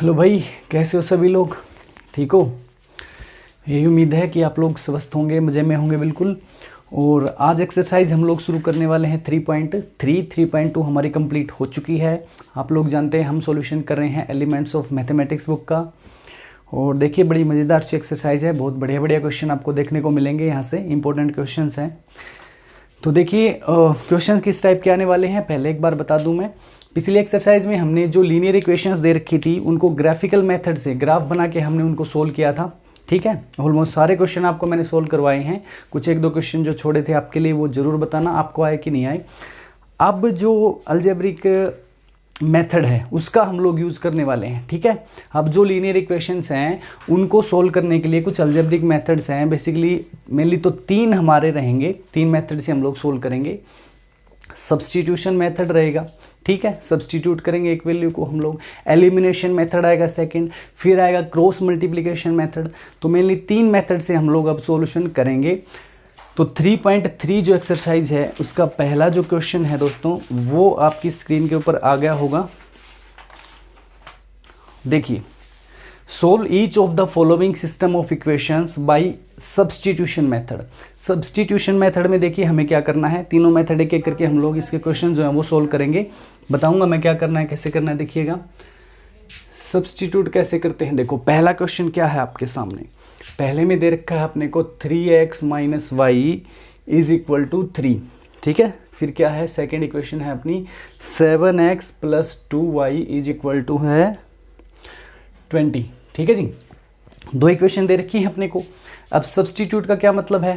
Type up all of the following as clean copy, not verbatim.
Hello भाई, कैसे हो सभी लोग? ठीक हो? यही उम्मीद है कि आप लोग स्वस्थ होंगे, मज़े में होंगे बिल्कुल। और आज एक्सरसाइज हम लोग शुरू करने वाले हैं 3.3 3.2 हमारी कंप्लीट हो चुकी है। आप लोग जानते हैं हम सॉल्यूशन कर रहे हैं एलिमेंट्स ऑफ मैथमेटिक्स बुक का। और देखिए, बड़ी मज़ेदार सी एक्सरसाइज है, बहुत बढ़िया बढ़िया क्वेश्चन आपको देखने को मिलेंगे यहाँ से, इंपॉर्टेंट क्वेश्चन हैं। तो देखिए क्वेश्चन किस टाइप के आने वाले हैं पहले एक बार बता दूं मैं। पिछली एक्सरसाइज में हमने जो लीनियर इक्वेशंस दे रखी थी उनको ग्राफिकल मेथड से ग्राफ बना के हमने उनको सोल्व किया था। ठीक है, ऑलमोस्ट सारे क्वेश्चन आपको मैंने सोल्व करवाए हैं। कुछ एक दो क्वेश्चन जो छोड़े थे आपके लिए वो ज़रूर बताना आपको आए कि नहीं आए। अब जो अलजेब्रिक मेथड है उसका हम लोग यूज़ करने वाले हैं। ठीक है, अब जो लीनियर इक्वेशंस हैं उनको सोल्व करने के लिए कुछ अलजेब्रिक मेथड्स हैं। बेसिकली मेनली तो तीन हमारे रहेंगे, तीन मेथड से हम लोग सोल्व करेंगे। सब्स्टिट्यूशन मेथड रहेगा, ठीक है, सब्स्टिट्यूट करेंगे एक वैल्यू को हम लोग। एलिमिनेशन मेथड आएगा सेकंड, फिर आएगा क्रॉस मल्टीप्लिकेशन मेथड। तो मेनली तीन मेथड से हम लोग अब सॉल्यूशन करेंगे। तो 3.3 जो एक्सरसाइज है उसका पहला जो क्वेश्चन है दोस्तों वो आपकी स्क्रीन के ऊपर आ गया होगा। देखिए, solve each of the following system of equations bye substitution method. Substitution method में देखिए हमें क्या करना है, तीनों मेथड एक एक करके हम लोग इसके क्वेश्चन जो हैं वो सोल्व करेंगे। बताऊंगा मैं क्या करना है, कैसे करना है। देखिएगा सब्स्टिट्यूट कैसे करते हैं। देखो पहला क्वेश्चन क्या है आपके सामने, पहले में दे रखा है अपने को 3x minus y is equal to 3। ठीक है, फिर क्या है, सेकेंड इक्वेशन है अपनी 7x plus 2y is equal to है 20। ठीक है जी, दो इक्वेशन दे रखी है अपने को। अब सब्स्टिट्यूट का क्या मतलब है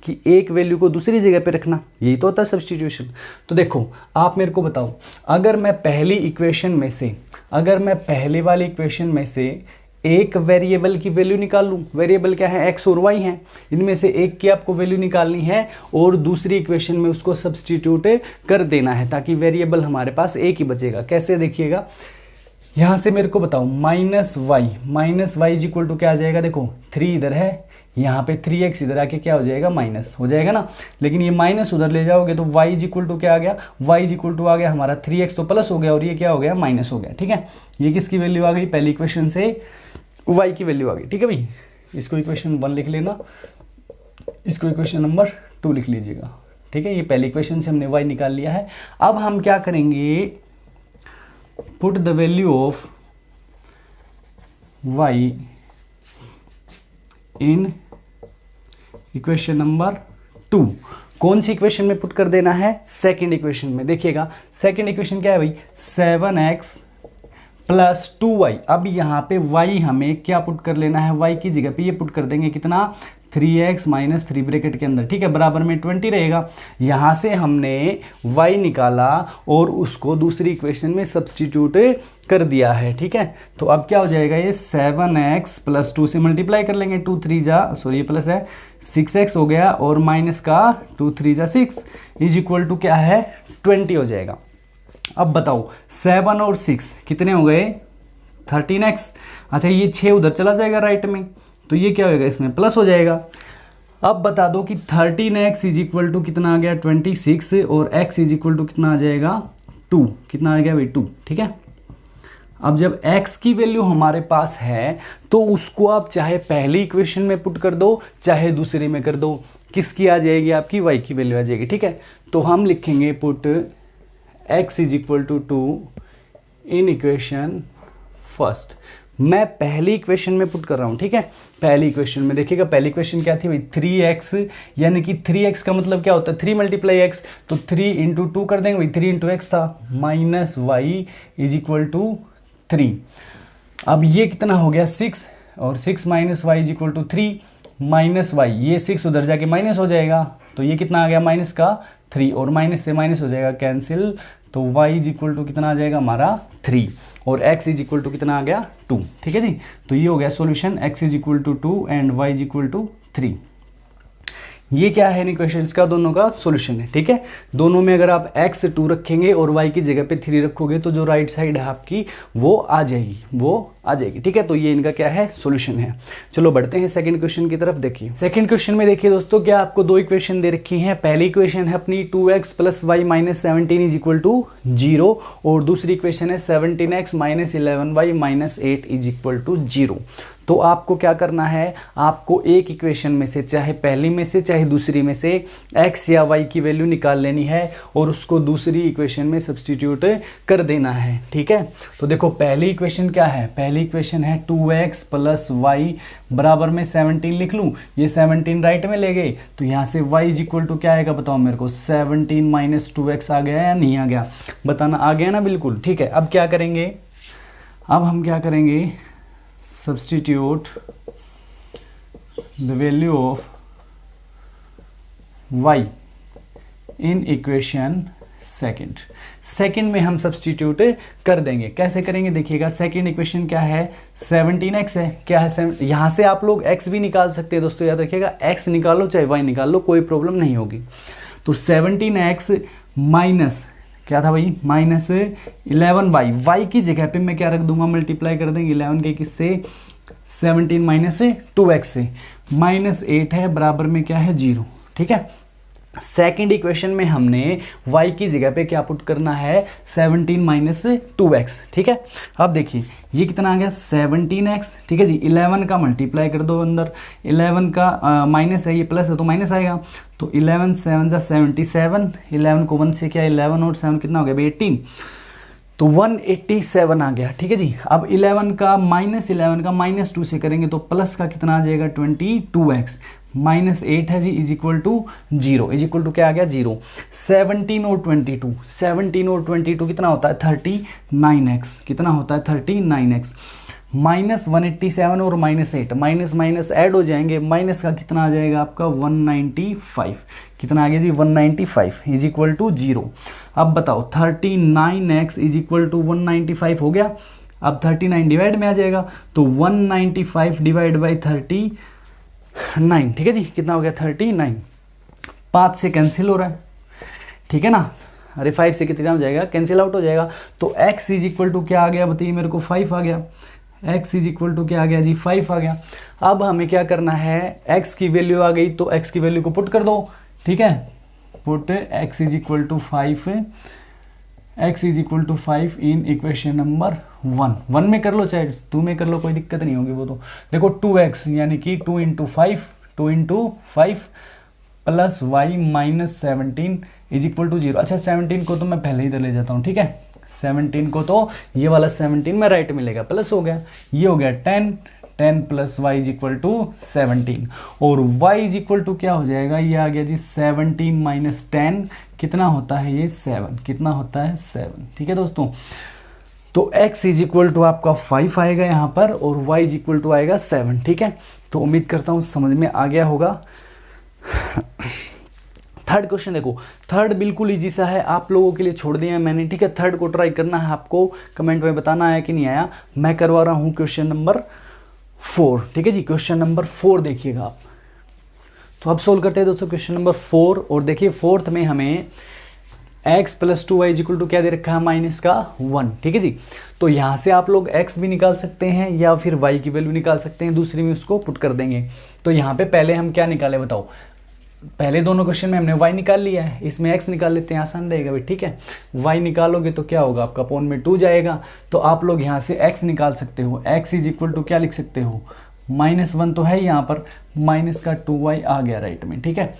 कि एक वैल्यू को दूसरी जगह पे रखना, यही तो होता है सब्स्टिट्यूशन। तो देखो आप मेरे को बताओ, अगर मैं पहली इक्वेशन में से, अगर मैं पहले वाली इक्वेशन में से एक वेरिएबल की वैल्यू निकाल लूँ, वेरिएबल क्या है, x और y हैं, इनमें से एक की आपको वैल्यू निकालनी है और दूसरी इक्वेशन में उसको सब्स्टिट्यूट कर देना है ताकि वेरिएबल हमारे पास एक ही बचेगा। कैसे, देखिएगा यहाँ से मेरे को बताओ minus y is equal to क्या आ जाएगा। देखो 3 इधर है, यहाँ पे 3x इधर आके क्या हो जाएगा, माइनस हो जाएगा ना। लेकिन ये माइनस उधर ले जाओगे तो y इज इक्वल टू क्या आ गया, y इज इक्वल टू आ गया हमारा 3x तो प्लस हो गया और ये क्या हो गया, माइनस हो गया। ठीक है, ये किसकी वैल्यू आ गई, पहली इक्वेशन से y की वैल्यू आ गई। ठीक है भाई, इसको इक्वेशन 1 लिख लेना, इसको इक्वेशन नंबर 2 लिख लीजिएगा। ठीक है, ये पहली इक्वेशन से हमने y निकाल लिया है। अब हम क्या करेंगे, put the value of y in equation number 2। कौन सी इक्वेशन में पुट कर देना है, सेकंड इक्वेशन में। देखिएगा सेकंड इक्वेशन क्या है भाई, 7x प्लस 2y। अब यहाँ पे y हमें क्या पुट कर लेना है, y की जगह पे ये पुट कर देंगे कितना, 3x माइनस 3 ब्रैकेट के अंदर। ठीक है, बराबर में 20 रहेगा। यहाँ से हमने y निकाला और उसको दूसरी इक्वेशन में सब्स्टिट्यूट कर दिया है। ठीक है, तो अब क्या हो जाएगा, ये 7x प्लस 2 से मल्टीप्लाई कर लेंगे, 2 3 जा, सॉरी ये प्लस है, 6x हो गया और माइनस का 2 3 जा 6 इज इक्वल टू क्या है, 20 हो जाएगा। अब बताओ 7 और 6 कितने हो गए, 13x। अच्छा ये 6 उधर चला जाएगा राइट में, तो ये क्या होगा, इसमें प्लस हो जाएगा। अब बता दो कि 13x इज इक्वल टू कितना आ गया, 26 और x इज इक्वल टू कितना आ जाएगा, 2। कितना आ गया भाई, 2। ठीक है, अब जब x की वैल्यू हमारे पास है तो उसको आप चाहे पहली इक्वेशन में पुट कर दो चाहे दूसरी में कर दो, किसकी आ जाएगी, आपकी y की वैल्यू आ जाएगी। ठीक है, तो हम लिखेंगे put x is equal to 2 in equation first. मैं पहली इक्वेशन में पुट कर रहा हूं। ठीक है, पहली इक्वेशन में देखिएगा, पहली इक्वेशन क्या थी भाई, 3x, यानी कि 3x का मतलब क्या होता है, 3 मल्टीप्लाई एक्स, तो 3 इंटू 2 कर देंगे भाई, 3 इंटू एक्स था, minus y is equal to 3। अब ये कितना हो गया, 6, और 6 minus y is equal to 3 minus y, ये 6 उधर जाके माइनस हो जाएगा, तो ये कितना आ गया, माइनस का 3 और माइनस से माइनस हो जाएगा कैंसिल, तो y इज इक्वल टू कितना आ जाएगा हमारा 3 और x इज इक्वल टू कितना आ गया 2। ठीक है जी, तो ये हो गया solution, x is equal to 2 and y is equal to 3। ये क्या है, इन इक्वेशंस का दोनों का सॉल्यूशन है। ठीक है, दोनों में अगर आप x 2 रखेंगे और y की जगह पे 3 रखोगे तो जो राइट साइड है आपकी वो आ जाएगी, वो आ जाएगी। ठीक है, तो ये इनका क्या है, सॉल्यूशन है। चलो बढ़ते हैं सेकंड क्वेश्चन की तरफ। देखिए सेकंड क्वेश्चन में देखिए दोस्तों, क्या आपको दो इक्वेशन दे रखी हैं। पहली इक्वेशन है अपनी 2x + y - 17 = 0 और दूसरी इक्वेशन है 17x - 11y - 8 = 0। तो आपको क्या करना है, आपको एक इक्वेशन में से, चाहे पहली में से चाहे दूसरी में से x या y की वैल्यू निकाल लेनी है और उसको दूसरी इक्वेशन में सब्सटीट्यूट कर देना है। ठीक है, तो देखो पहली इक्वेशन क्या है, पहली इक्वेशन है 2x + y बराबर में 17 लिख लूँ, ये 17 राइट में ले गए, तो यहाँ से y = क्या आएगा बताओ मेरे को, 17 - 2x आ गया या नहीं आ गया, बताना। आ गया ना, बिल्कुल। ठीक है, अब क्या करेंगे, अब हम क्या करेंगे, substitute the value of y in equation second में हम सब्सटीट्यूट कर देंगे। कैसे करेंगे देखिएगा, सेकेंड इक्वेशन क्या है, 17x है, क्या है, यहाँ से आप लोग x भी निकाल सकते हैं दोस्तों, याद रखिएगा, x निकालो चाहे y निकाल लो, कोई प्रॉब्लम नहीं होगी। तो 17x माइनस क्या था भाई, -11y, y की जगह पे मैं क्या रख दूंगा, मल्टीप्लाई कर देंगे 11 के किससे, 17 - 2x से, -8 है बराबर में क्या है, 0। ठीक है, सेकेंड इक्वेशन में हमने y की जगह पे क्या पुट करना है, 17 - 2x। ठीक है, अब देखिए ये कितना आ गया, 17x। ठीक है जी, 11 का मल्टीप्लाई कर दो अंदर, 11 का माइनस है, ये प्लस है तो माइनस आएगा, तो 11 7 जा 77, 11 को 1 से क्या, 11 और 7 कितना हो गया भाई, 18, तो 187 आ गया। ठीक है जी, अब 11 का -2 से करेंगे तो प्लस का कितना आ जाएगा, 22x, -8 है जी, = 0, = क्या आ गया, 0। 17 और 22 कितना होता है, 39x, कितना होता है, 39x, -187 और -8, माइनस ऐड हो जाएंगे, माइनस का कितना आ जाएगा आपका, 195, कितना आ गया जी, 195 = 0। अब बताओ 39x = 195 हो गया, अब 39 डिवाइड में आ जाएगा, तो 195 डिवाइड बाई 39, ठीक है जी, कितना हो गया, 39, 5 से कैंसिल हो रहा है, ठीक है ना, अरे 5 से कितना हो जाएगा, कैंसिल आउट हो जाएगा, तो x = क्या आ गया बताइए मेरे को, 5 आ गया, x = क्या आ गया जी, 5 आ गया। अब हमें क्या करना है, x की वैल्यू आ गई तो x की वैल्यू को पुट कर दो। ठीक है, पुट x = 5 इन इक्वेशन नंबर 1 में कर लो चाहे 2 में कर लो, कोई दिक्कत नहीं होगी वो तो। देखो 2x यानी कि 2 × 5 प्लस y -17 = 0। अच्छा 17 को तो मैं पहले ही इधर ले जाता हूँ, ठीक है, 17 को तो ये वाला 17 में राइट मिलेगा, प्लस हो गया, ये हो गया 10 प्लस y = 17 और y = क्या हो जाएगा, ये आ गया जी 17 - 10 कितना होता है, ये 7, कितना होता है 7। ठीक है दोस्तों, तो x = आपका 5 आएगा यहाँ पर और y = आएगा 7। ठीक है, तो उम्मीद करता हूँ समझ में आ गया होगा। थर्ड क्वेश्चन देखो, थर्ड बिल्कुल इजी सा है, आप लोगों के लिए छोड़ दिया है मैंने। ठीक है, थर्ड को ट्राई करना है आपको, कमेंट में बताना आया कि नहीं आया। मैं करवा रहा हूँ क्वेश्चन नंबर 4। ठीक है जी, क्वेश्चन नंबर 4 देखिएगा आप। तो अब सोल्व करते हैं दोस्तों क्वेश्चन नंबर 4, और देखिए फोर्थ में हमें x + 2y = क्या दे रखा है, -1। ठीक है जी, तो यहाँ से आप लोग x भी निकाल सकते हैं या फिर y की वैल्यू निकाल सकते हैं, दूसरी में उसको पुट कर देंगे। तो यहाँ पे पहले हम क्या निकाले बताओ, पहले दोनों क्वेश्चन में हमने y निकाल लिया है, इसमें x निकाल लेते हैं, आसान रहेगा भाई। ठीक है, y निकालोगे तो क्या होगा आपका, अपॉन में 2 जाएगा, तो आप लोग यहाँ से x निकाल सकते हो। x = क्या लिख सकते हो, -1 तो है यहाँ पर, माइनस का 2y आ गया राइट में। ठीक है,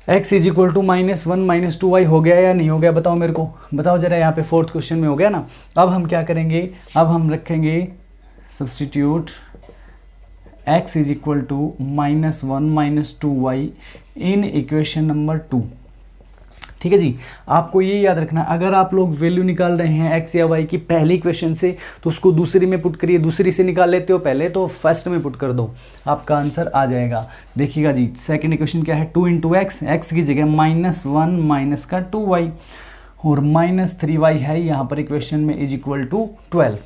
x = -1 - 2y हो गया या नहीं हो गया, बताओ मेरे को, बताओ जरा, यहाँ पे फोर्थ क्वेश्चन में हो गया ना। अब हम क्या करेंगे, अब हम रखेंगे सब्सटीट्यूट x = -1 - 2y इन इक्वेशन नंबर 2। ठीक है जी, आपको ये याद रखना, अगर आप लोग वैल्यू निकाल रहे हैं x या y की पहली इक्वेशन से, तो उसको दूसरी में पुट करिए, दूसरी से निकाल लेते हो पहले तो फर्स्ट में पुट कर दो, आपका आंसर आ जाएगा। देखिएगा जी, सेकंड इक्वेशन क्या है, 2 × x, x की जगह -1 माइनस का 2y और -3y है यहाँ पर इक्वेशन में, = 12।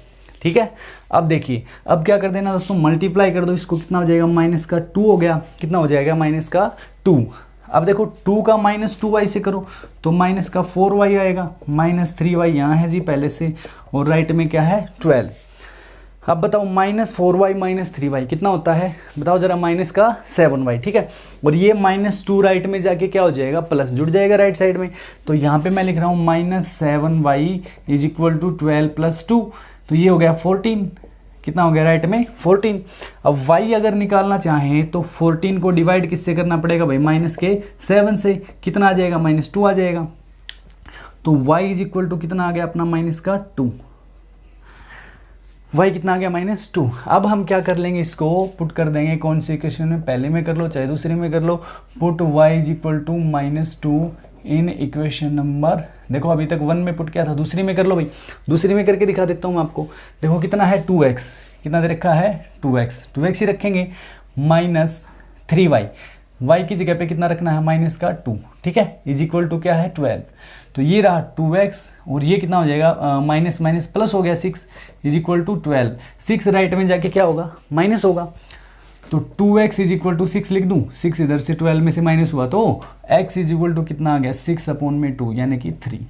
ठीक है, अब देखिए, अब क्या कर देना दोस्तों, मल्टीप्लाई कर दो इसको, कितना हो जाएगा, -2 हो गया, कितना हो जाएगा, -2। अब देखो 2 का -2y से करो तो -4y आएगा, -3y यहाँ है जी पहले से, और राइट में क्या है 12। अब बताओ -4y - 3y कितना होता है, बताओ जरा, माइनस का 7y, ठीक है। और ये -2 राइट में जाके क्या हो जाएगा, प्लस जुड़ जाएगा राइट साइड में। तो यहाँ पे मैं लिख रहा हूँ -7y = 12 + 2, तो ये हो गया 14। कितना हो गया राइट में 14। अब y अगर निकालना चाहें तो 14 को डिवाइड किससे करना पड़ेगा भाई, -7 से। कितना आ जाएगा, -2 आ जाएगा। तो y = कितना आ गया अपना, -2। y कितना आ गया, -2। अब हम क्या कर लेंगे, इसको पुट कर देंगे कौन सी इक्वेशन में, पहले में कर लो चाहे दूसरे में कर लो। Put y = -2 in equation number, देखो अभी तक 1 में पुट किया था, दूसरी में कर लो भाई। दूसरी में करके दिखा देता हूँ आपको। देखो कितना है 2x, कितना दे रखा है 2x ही रखेंगे, -3y, y की जगह पे कितना रखना है, -2, ठीक है, = क्या है 12। तो ये रहा 2x और ये कितना हो जाएगा, माइनस माइनस प्लस हो गया 6 = 12। 6 राइट में जाके क्या होगा, माइनस होगा। तो 2x = 6 लिख दूं, 6 इधर से 12 में से माइनस हुआ तो x = कितना आ गया, 6/2 यानी कि 3,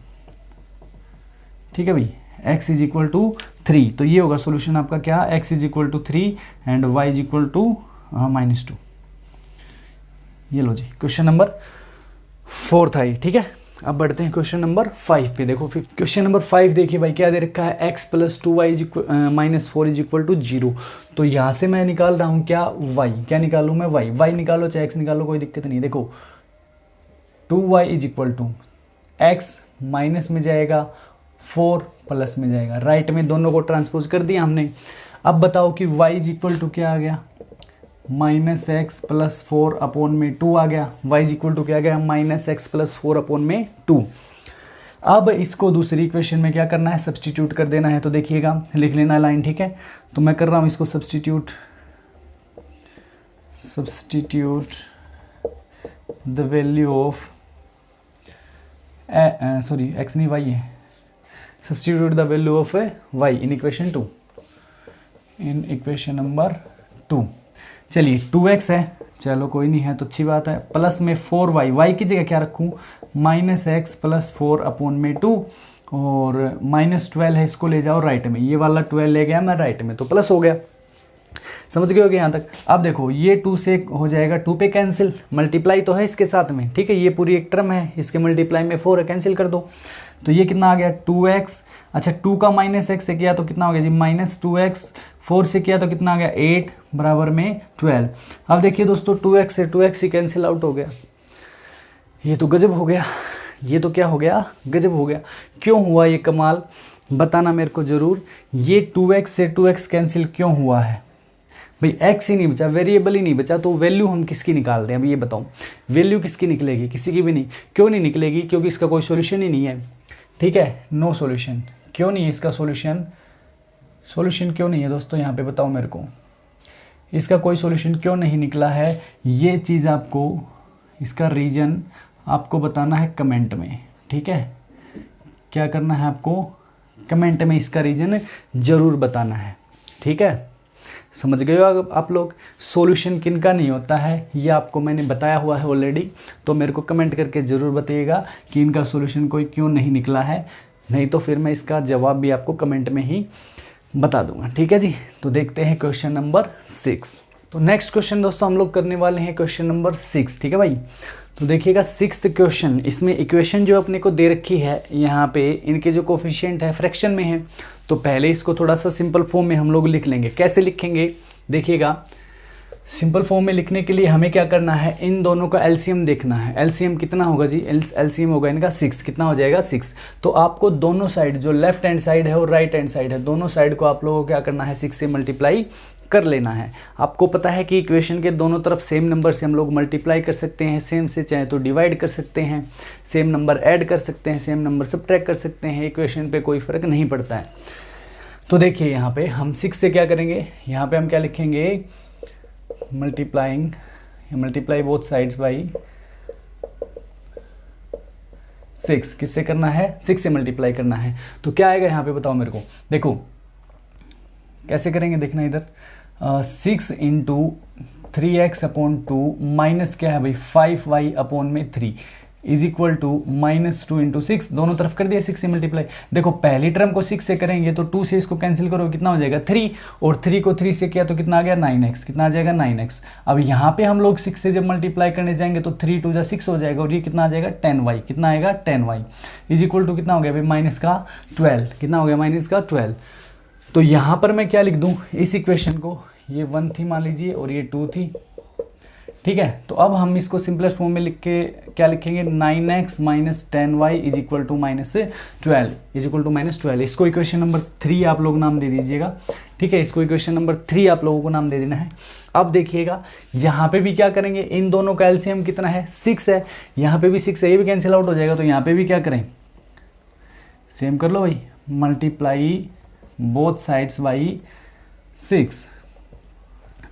ठीक है भाई, x = 3। तो ये होगा सोल्यूशन आपका क्या, x = 3 एंड y = -2। ये लो जी, क्वेश्चन नंबर 4 था ये, ठीक है। अब बढ़ते हैं क्वेश्चन नंबर 5 पे। देखो क्वेश्चन नंबर 5 देखिए भाई, क्या दे रखा है, x + 2y - 4 = 0। तो यहाँ से मैं निकाल रहा हूँ क्या, y, क्या निकालूँ मैं, y निकालो चाहे x निकालो, कोई दिक्कत नहीं। देखो 2y = x माइनस में जाएगा, 4 प्लस में जाएगा, राइट में दोनों को ट्रांसपोज कर दिया हमने। अब बताओ कि y = क्या आ गया, -x + 4/2 आ गया। y = क्या आ गया, -x + 4/2। अब इसको दूसरी इक्वेशन में क्या करना है, सब्सटीट्यूट कर देना है। तो देखिएगा, लिख लेना लाइन, ठीक है। तो मैं कर रहा हूँ इसको substitute the value of x नहीं y है, substitute the value of y in equation 2, in equation number 2। चलिए 2x है, चलो कोई नहीं है तो अच्छी बात है, प्लस में 4y, y की जगह क्या रखूँ, -x + 4/2 और -12 है, इसको ले जाओ राइट में, ये वाला 12 ले गया मैं राइट में, तो प्लस हो गया। समझ गए होगे यहाँ तक। अब देखो ये 2 से हो जाएगा 2 पे कैंसिल, मल्टीप्लाई तो है इसके साथ में, ठीक है, ये पूरी एक टर्म है, इसके मल्टीप्लाई में 4 है, कैंसिल कर दो। तो ये कितना आ गया 2x, अच्छा 2 का -x से किया तो कितना हो गया जी, -2x, 4 से किया तो कितना आ गया 8 बराबर में 12। अब देखिए दोस्तों 2x से 2x ही कैंसिल आउट हो गया। ये तो गजब हो गया, ये तो क्या हो गया, गजब हो गया। क्यों हुआ ये कमाल, बताना मेरे को ज़रूर। ये 2x से 2x कैंसिल क्यों हुआ है भाई, x ही नहीं बचा, वेरिएबल ही नहीं बचा, तो वैल्यू हम किसकी निकाल दें, अब ये बताओ, वैल्यू किसकी निकलेगी, किसी की भी नहीं। क्यों नहीं निकलेगी, क्योंकि इसका कोई सॉल्यूशन ही नहीं है, ठीक है, नो सॉल्यूशन। क्यों नहीं है इसका सॉल्यूशन क्यों नहीं है दोस्तों, यहाँ पे बताओ मेरे को, इसका कोई सॉल्यूशन क्यों नहीं निकला है। ये चीज़ आपको, इसका रीज़न आपको बताना है कमेंट में, ठीक है। क्या करना है आपको, कमेंट में इसका रीज़न ज़रूर बताना है, ठीक है। समझ गए हो आप लोग, सॉल्यूशन किनका नहीं होता है ये आपको मैंने बताया हुआ है ऑलरेडी। तो मेरे को कमेंट करके ज़रूर बताइएगा कि इनका सॉल्यूशन कोई क्यों नहीं निकला है, नहीं तो फिर मैं इसका जवाब भी आपको कमेंट में ही बता दूंगा, ठीक है जी। तो देखते हैं क्वेश्चन नंबर 6। तो नेक्स्ट क्वेश्चन दोस्तों हम लोग करने वाले हैं क्वेश्चन नंबर 6, ठीक है भाई। तो देखिएगा 6th क्वेश्चन, इसमें इक्वेशन जो अपने को दे रखी है यहाँ पे, इनके जो कोफिशिएंट है फ्रैक्शन में है। तो पहले इसको थोड़ा सा सिंपल फॉर्म में हम लोग लिख लेंगे। कैसे लिखेंगे, देखिएगा, सिंपल फॉर्म में लिखने के लिए हमें क्या करना है, इन दोनों का एलसीएम देखना है। एलसीएम कितना होगा जी, एलसीएम होगा इनका 6, कितना हो जाएगा 6। तो आपको दोनों साइड, जो लेफ्ट हैंड साइड है और राइट हैंड साइड है, दोनों साइड को आप लोगों को क्या करना है, 6 से मल्टीप्लाई कर लेना है। आपको पता है कि इक्वेशन के दोनों तरफ सेम नंबर से हम लोग मल्टीप्लाई कर सकते हैं, सेम से चाहे तो डिवाइड कर सकते हैं, सेम नंबर ऐड कर सकते हैं, सेम नंबर सबट्रैक्ट कर सकते हैं, इक्वेशन पे कोई फ़र्क नहीं पड़ता है। तो देखिए यहाँ पे हम 6 से क्या करेंगे, यहाँ पे हम क्या लिखेंगे, मल्टीप्लाई बोथ साइड्स बाई 6। किससे करना है, 6 से मल्टीप्लाई करना है। तो क्या आएगा यहाँ पे बताओ मेरे को, देखो कैसे करेंगे, देखना इधर, 6 × 3x/2 माइनस क्या है भाई 5y/3। Is equal to -2 into 6, दोनों तरफ कर दिया 6 से मल्टीप्लाई। देखो पहली टर्म को 6 से करेंगे तो 2 से इसको कैंसिल करो, कितना हो जाएगा 3, और 3 को 3 से किया तो कितना आ गया 9x, कितना आ जाएगा 9x। अब यहाँ पे हम लोग 6 से जब मल्टीप्लाई करने जाएंगे तो 3 2 6 हो जाएगा, और ये कितना आ जाएगा 10y, कितना आएगा 10y इज इक्वल टू कितना हो गया भाई -12, कितना हो गया -12। तो यहाँ पर मैं क्या लिख दूँ इस इक्वेशन को, ये 1 थी मान लीजिए और ये 2 थी, ठीक है। तो अब हम इसको सिंपलेस्ट फॉर्म में लिख के क्या लिखेंगे 9x minus 10y is equal to -12 is equal to -12। इसको इक्वेशन नंबर 3 आप लोग नाम दे दीजिएगा, ठीक है। इसको इक्वेशन नंबर 3 आप लोगों को नाम दे देना है। अब देखिएगा यहाँ पे भी क्या करेंगे, इन दोनों का एलसीएम कितना है 6 है, यहाँ पे भी 6 है, ये भी कैंसिल आउट हो जाएगा। तो यहाँ पे भी क्या करें, सेम कर लो भाई, मल्टीप्लाई बोथ साइड्स बाई 6।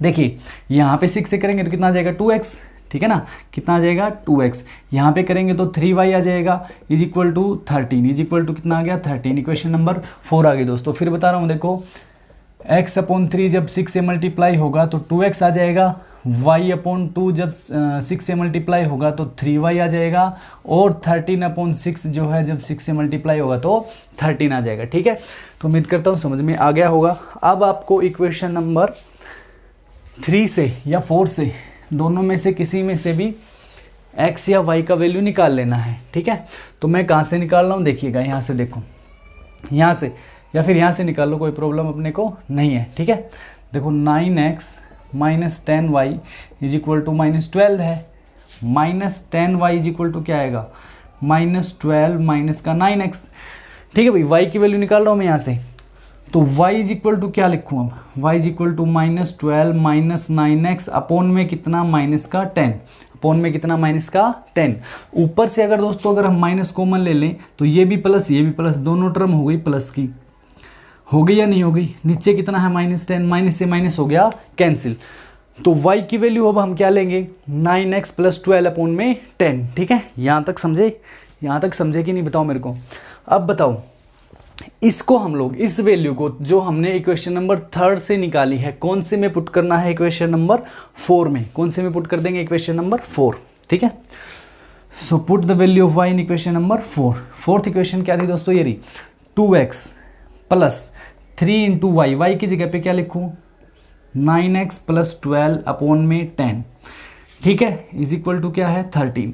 देखिए यहाँ पे 6 से करेंगे तो कितना आ जाएगा 2x, ठीक है ना, कितना आ जाएगा 2x। यहाँ पे करेंगे तो 3y आ जाएगा is equal to 13, is equal to कितना आ गया 13। इक्वेशन नंबर 4 आ गई दोस्तों। फिर बता रहा हूँ देखो, x/3 जब 6 से मल्टीप्लाई होगा तो 2x आ जाएगा, y/2 जब 6 से मल्टीप्लाई होगा तो 3y आ जाएगा, और 13/6 जो है जब 6 से मल्टीप्लाई होगा तो 13 आ जाएगा, ठीक है। तो उम्मीद करता हूँ समझ में आ गया होगा। अब आपको इक्वेशन नंबर 3 से या 4 से, दोनों में से किसी में से भी x या y का वैल्यू निकाल लेना है, ठीक है। तो मैं कहाँ से निकाल रहा हूँ, देखिएगा यहाँ से, देखो यहाँ से या फिर यहाँ से निकाल लो, कोई प्रॉब्लम अपने को नहीं है, ठीक है। देखो 9x minus 10y is equal to -12 है, -10y इज इक्वल टू क्या आएगा -12 माइनस का 9x, ठीक है भाई। y की वैल्यू निकाल रहा हूँ मैं यहाँ से, तो y इज इक्वल टू क्या लिखूँ अब, y is equal to -12 minus 9x upon में कितना -10, अपॉन में कितना -10। ऊपर से अगर दोस्तों अगर हम माइनस कॉमन ले लें तो ये भी प्लस ये भी प्लस, दोनों टर्म हो गई प्लस की, हो गई या नहीं हो गई। नीचे कितना है -10, माइनस से माइनस हो गया कैंसिल। तो y की वैल्यू अब हम क्या लेंगे 9x प्लस 12 अपॉन में 10, ठीक है। यहाँ तक समझे, यहाँ तक समझे कि नहीं बताओ मेरे को। अब बताओ इसको हम लोग, इस वैल्यू को जो हमने इक्वेशन नंबर 3 से निकाली है, कौन से में पुट करना है इक्वेशन नंबर 4 में, कौन से में पुट कर देंगे इक्वेशन नंबर 4, ठीक है। So put the value of y in equation number 4। Fourth equation क्या थी दोस्तों, ये रही 2x plus 3 into Y, Y की जगह पे क्या लिखूँ 9x प्लस 12 अपॉन में 10, ठीक है, इज इक्वल टू क्या है 13,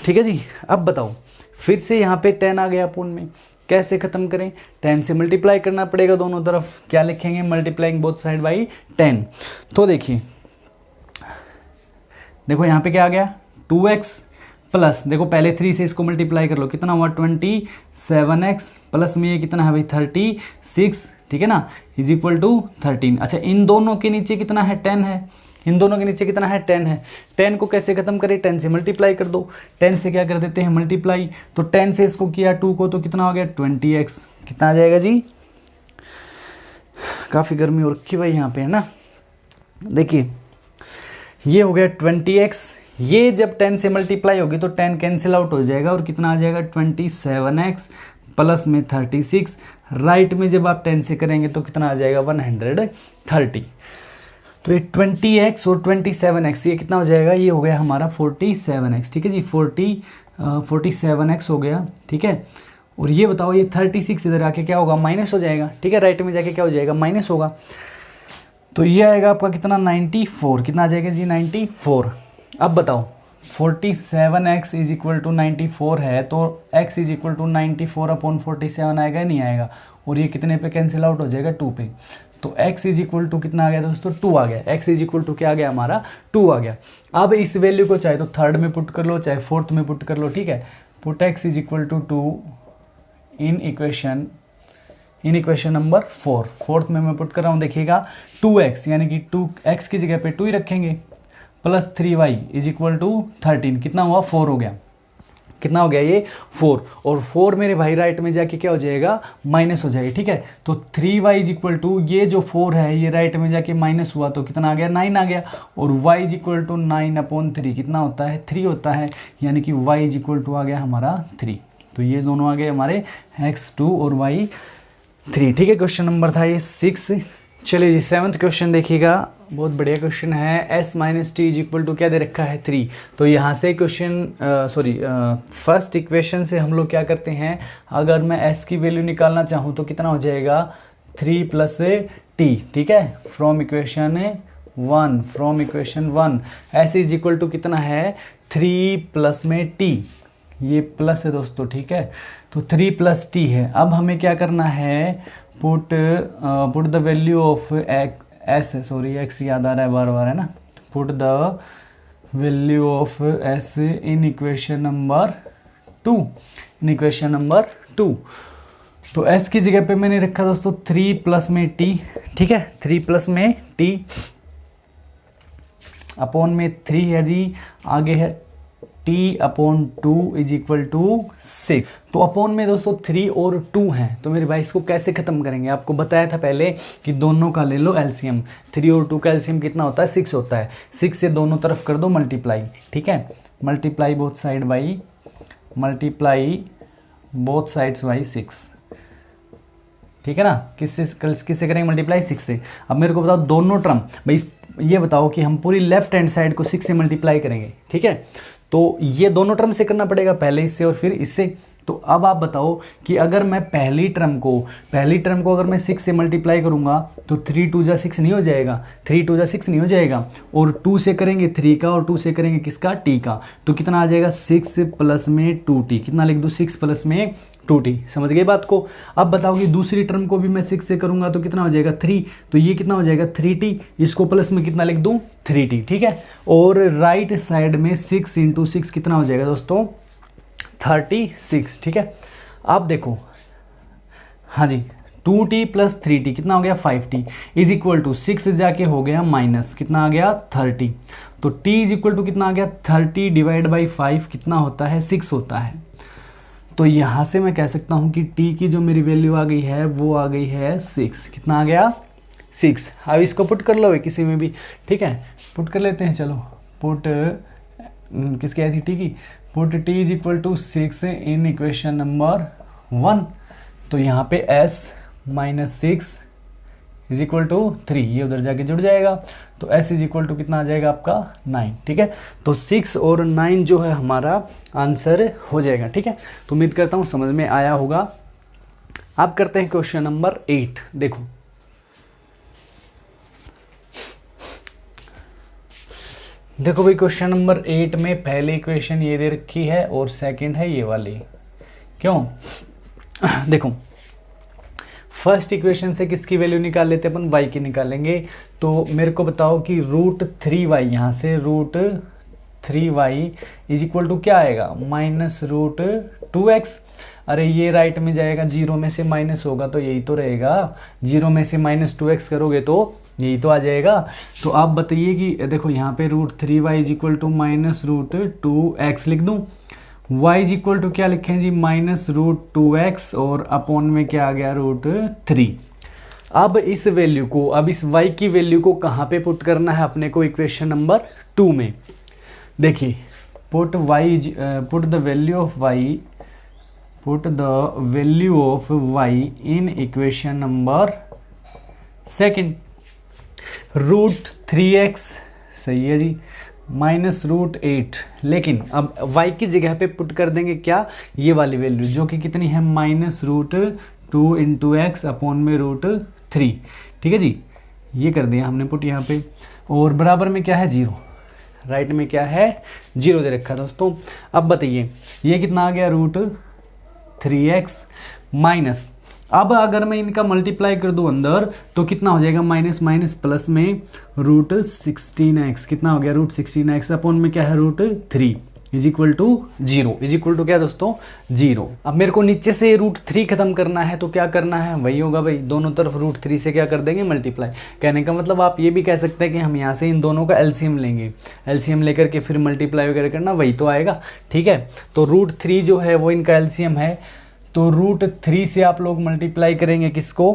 ठीक है जी। अब बताओ फिर से यहाँ पे 10 आ गया अपॉन में, कैसे खत्म करें, 10 से मल्टीप्लाई करना पड़ेगा दोनों तरफ, क्या लिखेंगे मल्टीप्लाइंग बोथ साइड बाई 10। तो देखिए देखो यहाँ पे क्या आ गया 2x प्लस, देखो पहले 3 से इसको मल्टीप्लाई कर लो, कितना हुआ 27x प्लस में ये कितना है भाई 36, ठीक है ना, इज इक्वल टू 13। अच्छा इन दोनों के नीचे कितना है 10 है, इन दोनों के नीचे कितना है 10 है। 10 को कैसे खत्म करें, 10 से मल्टीप्लाई कर दो, 10 से क्या कर देते हैं मल्टीप्लाई, तो 10 से इसको किया 2 को तो कितना हो गया 20x, कितना आ जाएगा जी, काफ़ी गर्मी हो रखी भाई यहाँ पे है ना। देखिए ये हो गया 20x, ये जब 10 से मल्टीप्लाई होगी तो 10 कैंसिल आउट हो जाएगा और कितना आ जाएगा 27x प्लस में 36, राइट में जब आप 10 से करेंगे तो कितना आ जाएगा 130। तो ये 20x और 27x ये कितना हो जाएगा, ये हो गया हमारा 47x, ठीक है जी, 47x हो गया, ठीक है। और ये बताओ ये 36 इधर आके क्या होगा माइनस हो जाएगा, ठीक है, राइट में जाके क्या हो जाएगा माइनस होगा। तो ये आएगा आपका कितना 94, कितना आ जाएगा जी 94। अब बताओ 47x इज इक्वल टू 94 है तो x is equal to 94 upon 47 आएगा नहीं आएगा, और ये कितने पे कैंसिल आउट हो जाएगा 2 पे। तो x इज इक्वल टू कितना आ गया दोस्तों 2 आ गया, x इज इक्वल टू क्या आ गया हमारा 2 आ गया। अब इस वैल्यू को चाहे तो थर्ड में पुट कर लो चाहे फोर्थ में पुट कर लो, ठीक है। Put x is equal to 2 in equation number 4, fourth में मैं पुट कर रहा हूँ, देखिएगा 2x यानी कि 2x की जगह पे 2 ही रखेंगे plus 3y is equal to 13, कितना हुआ 4 हो गया, कितना हो गया ये 4, और 4 मेरे भाई राइट में जाके क्या हो जाएगा माइनस हो जाएगा, ठीक है। तो 3y इज इक्वल टू ये जो 4 है ये राइट में जाके माइनस हुआ तो कितना आ गया 9 आ गया, और y is equal to 9 upon 3 कितना होता है 3 होता है, यानी कि y इज इक्वल टू आ गया हमारा 3। तो ये दोनों आ गए हमारे x2 और y3, ठीक है। क्वेश्चन नंबर था ये 6, चलिए जी, 7th क्वेश्चन देखिएगा, बहुत बढ़िया क्वेश्चन है। s minus t is equal to क्या दे रखा है 3। तो यहाँ से क्वेश्चन फर्स्ट इक्वेशन से हम लोग क्या करते हैं, अगर मैं s की वैल्यू निकालना चाहूँ तो कितना हो जाएगा 3 प्लस टी, ठीक है, from equation 1 s is equal to कितना है 3 प्लस में टी, ये प्लस है दोस्तों, ठीक है, तो 3 प्लस टी है। अब हमें क्या करना है, put the value of S, sorry x याद आ रहा है बार बार, है ना, put the value of S in equation number 2, तो एस की जगह पे मैंने रखा दोस्तों 3 प्लस में टी, ठीक है, 3 प्लस में टी अपॉन में 3 है जी, आगे है t upon 2 is equal to 6। तो अपॉन में दोस्तों 3 और 2 हैं, तो मेरे भाई इसको कैसे खत्म करेंगे, आपको बताया था पहले कि दोनों का ले लो एलसीएम। 3 और 2 का एलसीएम कितना होता है 6 होता है, 6 से दोनों तरफ कर दो मल्टीप्लाई, ठीक है, मल्टीप्लाई बोथ साइड बाई 6, ठीक है ना, किससे करेंगे मल्टीप्लाई 6 से। अब मेरे को बताओ दोनों टर्म, भाई ये बताओ कि हम पूरी लेफ्ट हैंड साइड को 6 से मल्टीप्लाई करेंगे, ठीक है, तो ये दोनों टर्म से करना पड़ेगा, पहले इससे और फिर इससे। तो अब आप बताओ कि अगर मैं पहली टर्म को अगर मैं 6 से मल्टीप्लाई करूंगा तो 3 2 जा 6 नहीं हो जाएगा, 3 2 जा 6 नहीं हो जाएगा, और 2 से करेंगे 3 का, और 2 से करेंगे किसका t का, तो कितना आ जाएगा 6 प्लस में 2t, कितना लिख दूँ 6 प्लस में 2t, समझ गए बात को। अब बताओ कि दूसरी टर्म को भी मैं 6 से करूंगा तो कितना हो जाएगा 3, तो ये कितना हो जाएगा 3t, इसको प्लस में कितना लिख दूं 3t, ठीक है, और राइट साइड में 6 इंटू 6 कितना हो जाएगा दोस्तों 36, ठीक है। अब देखो, हाँ जी, 2t प्लस 3t कितना हो गया 5t इज इक्वल टू 6 जाके हो गया माइनस कितना आ गया 30, तो t इज इक्वल टू कितना आ गया 30 डिवाइड बाई 5 कितना होता है 6 होता है। तो यहाँ से मैं कह सकता हूँ कि t की जो मेरी वैल्यू आ गई है वो आ गई है 6, कितना आ गया 6। अब इसको पुट कर लो किसी में भी, ठीक है, पुट कर लेते हैं, चलो पुट किसकी आई थी t की, put t is equal to 6 in equation number 1, तो यहाँ पे s minus 6 is equal to 3, ये उधर जाके जुड़ जाएगा, तो s इज इक्वल टू कितना आ जाएगा आपका 9, ठीक है, तो 6 और 9 जो है हमारा आंसर हो जाएगा, ठीक है। तो उम्मीद करता हूँ समझ में आया होगा। अब करते हैं क्वेश्चन नंबर 8, देखो भाई, क्वेश्चन नंबर 8 में पहली इक्वेशन ये दे रखी है और सेकंड है ये वाली, क्यों देखो, फर्स्ट इक्वेशन से किसकी वैल्यू निकाल लेते हैं अपन, y की निकालेंगे, तो मेरे को बताओ कि √3y, यहाँ से √3y इज इक्वल टू क्या आएगा -√2x। अरे ये राइट में जाएगा, 0 में से माइनस होगा तो यही तो रहेगा, 0 में से -2x करोगे तो यही तो आ जाएगा। तो आप बताइए कि देखो यहाँ पे √3y is equal to -√2x लिख दूँ, y इज इक्वल टू क्या लिखें जी -√2x, और अपॉन में क्या आ गया √3। अब इस वैल्यू को, अब इस y की वैल्यू को कहाँ पे पुट करना है अपने को, इक्वेशन नंबर 2 में। देखिए put the value of y in equation number second, √3x सही है जी, -√8, लेकिन अब y की जगह पे पुट कर देंगे क्या, ये वाली वैल्यू जो कि कितनी है -√2 इंटू एक्स अपॉन में √3, ठीक है जी, ये कर दिया हमने पुट यहाँ पे, और बराबर में क्या है 0, राइट में क्या है 0 दे रखा दोस्तों। अब बताइए ये कितना आ गया √3x माइनस, अब अगर मैं इनका मल्टीप्लाई कर दूं अंदर तो कितना हो जाएगा माइनस प्लस में √16x, कितना हो गया √16x अपॉन में क्या है √3 is equal to 0, is equal to क्या दोस्तों 0। अब मेरे को नीचे से √3 खत्म करना है, तो क्या करना है, वही होगा भाई, दोनों तरफ √3 से क्या कर देंगे मल्टीप्लाई। कहने का मतलब आप ये भी कह सकते हैं कि हम यहाँ से इन दोनों का एलसीएम लेंगे, एलसीएम लेकर के फिर मल्टीप्लाई वगैरह करना, वही तो आएगा, ठीक है। तो √3 जो है वो इनका एलसीएम है, तो √3 से आप लोग मल्टीप्लाई करेंगे किसको,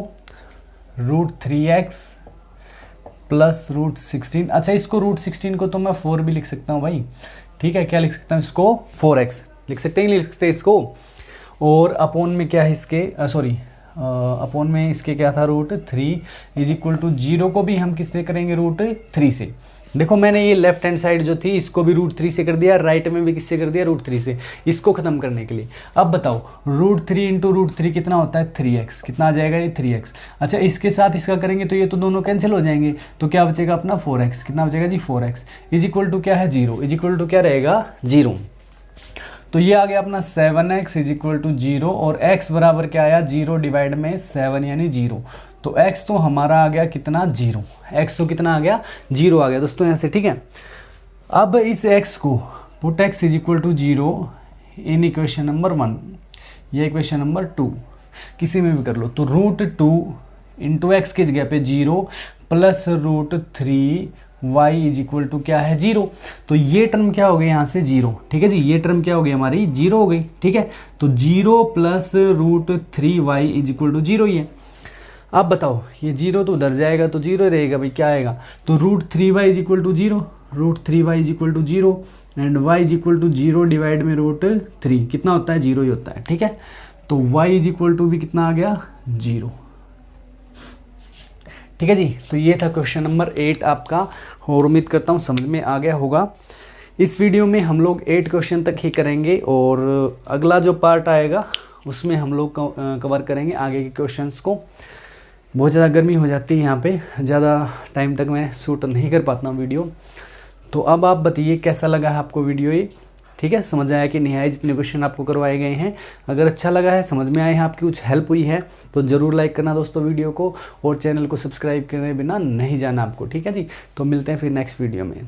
√3x प्लस √16, अच्छा इसको √16 को तो मैं 4 भी लिख सकता हूँ भाई, ठीक है, क्या लिख सकता हूँ इसको 4x लिख सकते हैं, लिख सकते हैं इसको, और अपॉन में क्या है इसके अपॉन में इसके क्या था √3 इज इक्वल टू 0 को भी हम किससे करेंगे √3 से। देखो मैंने ये लेफ्ट हैंड साइड जो थी इसको भी √3 से कर दिया, राइट में भी किससे कर दिया √3 से, इसको खत्म करने के लिए। अब बताओ √3 इंटू √3 कितना होता है 3x, कितना आ जाएगा ये 3x। अच्छा इसके साथ इसका करेंगे तो ये तो दोनों कैंसिल हो जाएंगे, तो क्या बचेगा अपना 4x, कितना बचेगा जी 4x इज इक्वल टू क्या है 0, इज इक्वल टू क्या रहेगा 0। तो ये आ गया अपना 7x इज इक्वल टू 0 और x बराबर क्या आया 0 डिवाइड में 7 यानी 0। तो x तो हमारा आ गया कितना 0, x तो कितना आ गया 0 आ गया दोस्तों यहाँ से, ठीक है। अब इस x को put x is equal to 0 in equation number 1 या इक्वेशन नंबर 2 किसी में भी कर लो, तो √2 इंटू एक्स की जगह पे 0 plus √3 y is equal to क्या है 0। तो ये टर्म क्या हो गई यहाँ से 0, ठीक है जी, ये टर्म क्या हो गई हमारी 0 हो गई, ठीक है। तो 0 plus √3y is equal to 0 ही है। अब बताओ ये 0 तो उधर जाएगा तो 0 रहेगा भाई, क्या आएगा तो √3y is equal to 0, √3y is equal to 0 and y is equal to 0 divide में √3 कितना होता है 0 ही होता है, ठीक है। तो y इज इक्वल टू भी कितना आ गया 0, ठीक है जी। तो ये था क्वेश्चन नंबर 8 आपका, और उम्मीद करता हूँ समझ में आ गया होगा। इस वीडियो में हम लोग 8 क्वेश्चन तक ही करेंगे और अगला जो पार्ट आएगा उसमें हम लोग कवर करेंगे आगे के क्वेश्चंस को। बहुत ज़्यादा गर्मी हो जाती है यहाँ पे, ज़्यादा टाइम तक मैं शूट नहीं कर पाता हूँ वीडियो। तो अब आप बताइए कैसा लगा है आपको वीडियो ये, ठीक है, समझ आया कि नहीं आया जितने क्वेश्चन आपको करवाए गए हैं। अगर अच्छा लगा है, समझ में आए हैं, आपकी कुछ हेल्प हुई है तो ज़रूर लाइक करना दोस्तों वीडियो को, और चैनल को सब्सक्राइब करे बिना नहीं जाना आपको, ठीक है जी। तो मिलते हैं फिर नेक्स्ट वीडियो में।